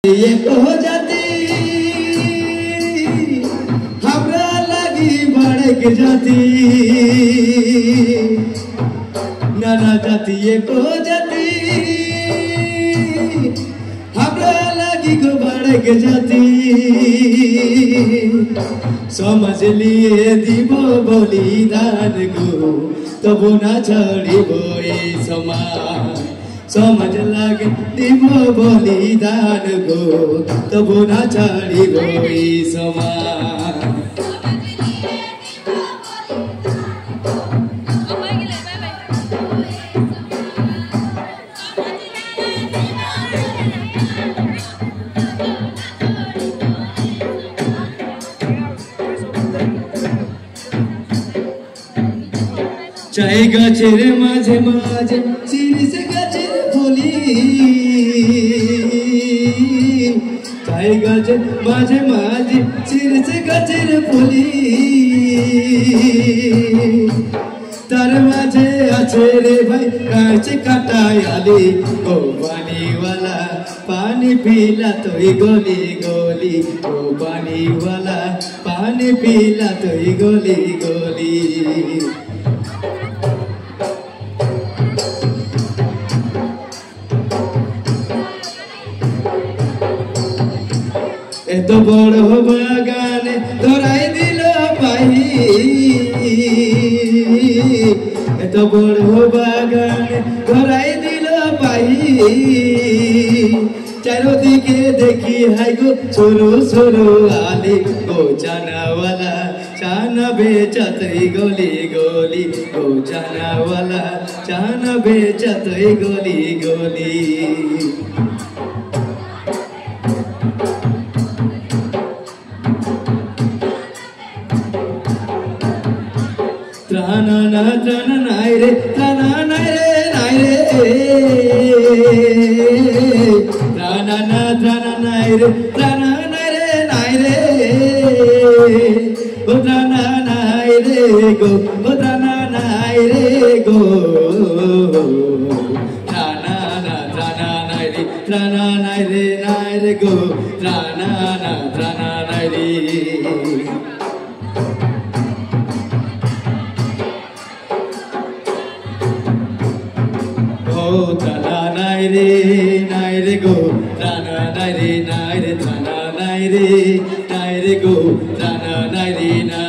ये हो जाती हमरा लगी बढ़ के जाती नाना जाती ये हो जाती हमरा लगी को बढ़ के जाती समझ लिए दीबो बलिदान को तबो ना छड़िबो ए समाज समझ लागे दीबो बलिदान को तबो ना छड़िबो ए समाज চাই গাছের মাঝে মাঝে শিরিষে গাছের ফুলি চাই গাছের মাঝে মাঝে শিরিষে গাছের ফুলি তার মাঝে আছে রে ভাই কাছে কাটাই আলি ও পানিওয়ালা পানি পিলা তুই গলি গলি ও পানিওয়ালা পানি পিলা তুই গলি গলি এত বড় বাগানে ধরাই দিল পাই এত বড় বাগানে ধরাই দিল পাই চারদিকে দেখি হাই গো সরু সরু আলি গো চানাওয়ালা চানা বেচাতই গলি গলি গো চানাওয়ালা চানা বেচাতই গলি গলি त्राना ना त्राना नाय रे त्राना नाय रे त्राना ना त्राना नाय रे त्राना नाय रे ओ त्राना नाय रे गो ओ त्राना नाय रे गो त्राना नाय रे त्राना नाय रे गो त्राना नाय रे त्राना नाय रे गो त्राना नाय रे त्राना नाय रे गो त्राना नाय रे ना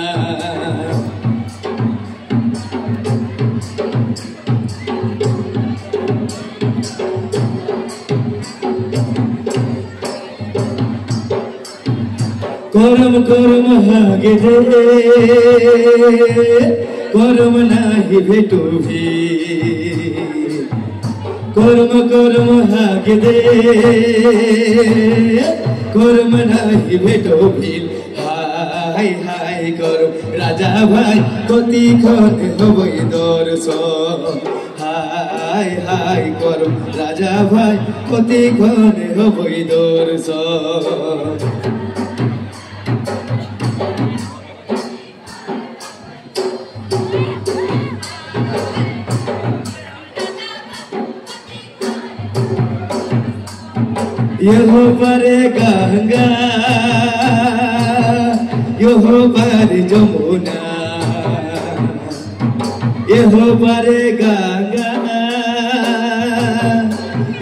करम करम हागे दे करम नाही भेटू भी कर्म कर्म हागे दे कर्म नाही भेटो ভিল হাই হাই করো রাজা ভাই কতিক্ষণ হবই দর্শন হাই হাই করো রাজা ভাই কতিক্ষণ হবই দর্শন यहो परे गंगा यहो परे जमुना यहो परे गंगा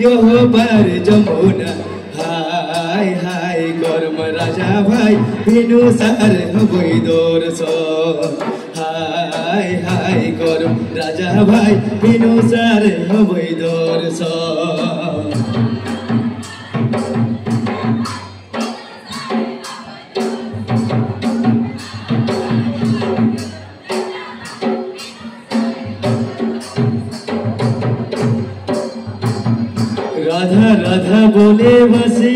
यहो परे जमुना हाय हाय कर्म राजा भाई बिनु सार हबई दर्शन हाय हाय कर्म राजा भाई बिनु सार हबई दर्शन राधा राधा बोले बसी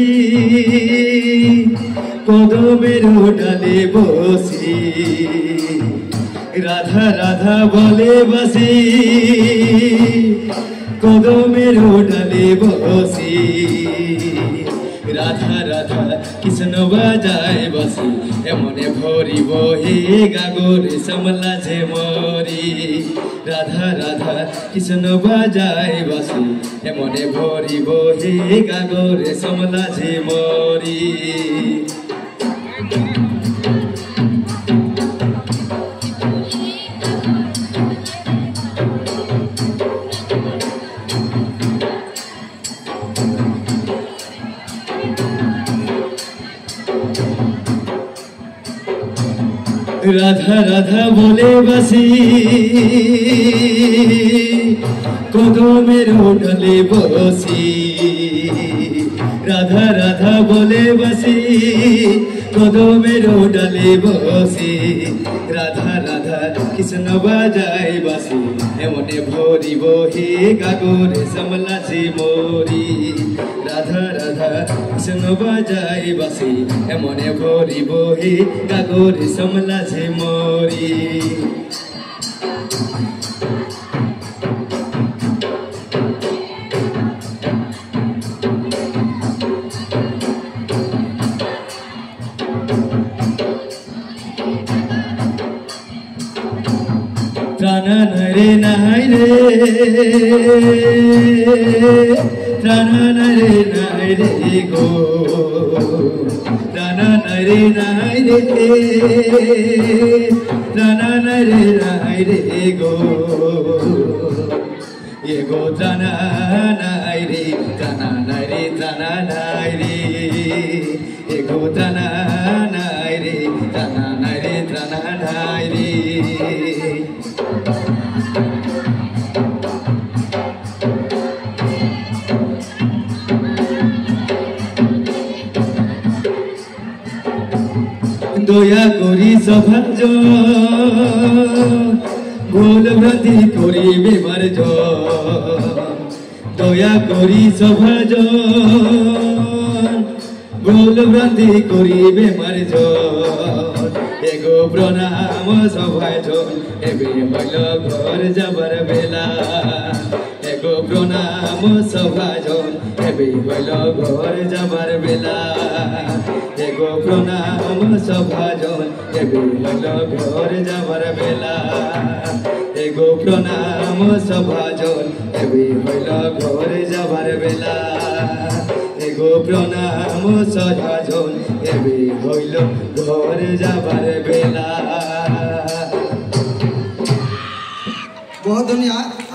कदमेर डाले बसी राधा राधा बोले बसी कदमेर डाले बसी রাধা রাধা কৃষ্ণ বাজায় বাসি এমনে ভরিব হে গাগরে সমলা যে মরি রাধা রাধা কৃষ্ণ বাজায় বাসি এমনে ভরিব হে গাগরে সমলা যে মরি রাধা রাধা বলে বাসি কদমের ডালে বসি রাধা রাধা বলে বাসি কদমের ডালে বসি রাধা রাধা কৃষ্ণ বাজায় বাসি এমনে ভরিব হে গাগরে সমলা যে মরি রাধা রাধা কৃষ্ণ বাজায় বাসি এমনে ভরিব হে গাগরে সমলা যে মরি প্রাণা নরে নাই রে প্রাণা নরে নাই রে গো প্রাণা নরে নাই রে প্রাণা নরে নাই রে গো এ গো প্রাণা নাই রে প্রাণা নাই রে প্রাণা নাই রে এ গো প্রাণা নাই রে প্রাণা নাই রে প্রাণা নাই রে দয়া করি সভাজ ভুল ভ্রান্তি করিবে মার্জ দয়া করি সভাজ ভুল ভ্রান্তি করিবে মার্জ এগো প্রণাম সভাজ এবে হইল ঘর যাবার বেলা এগো প্রণাম সভাজ এবে হইল ঘর যাবার বেলা এগো প্রণাম সভাজন এবে হইল ঘর যাবার বেলা এগো প্রণাম সভাজন এবে হইল ঘর যাবার বেলা এগো প্রণাম সভাজন এবে হইল ঘর যাবার বেলা। बहुत धन्यवाद।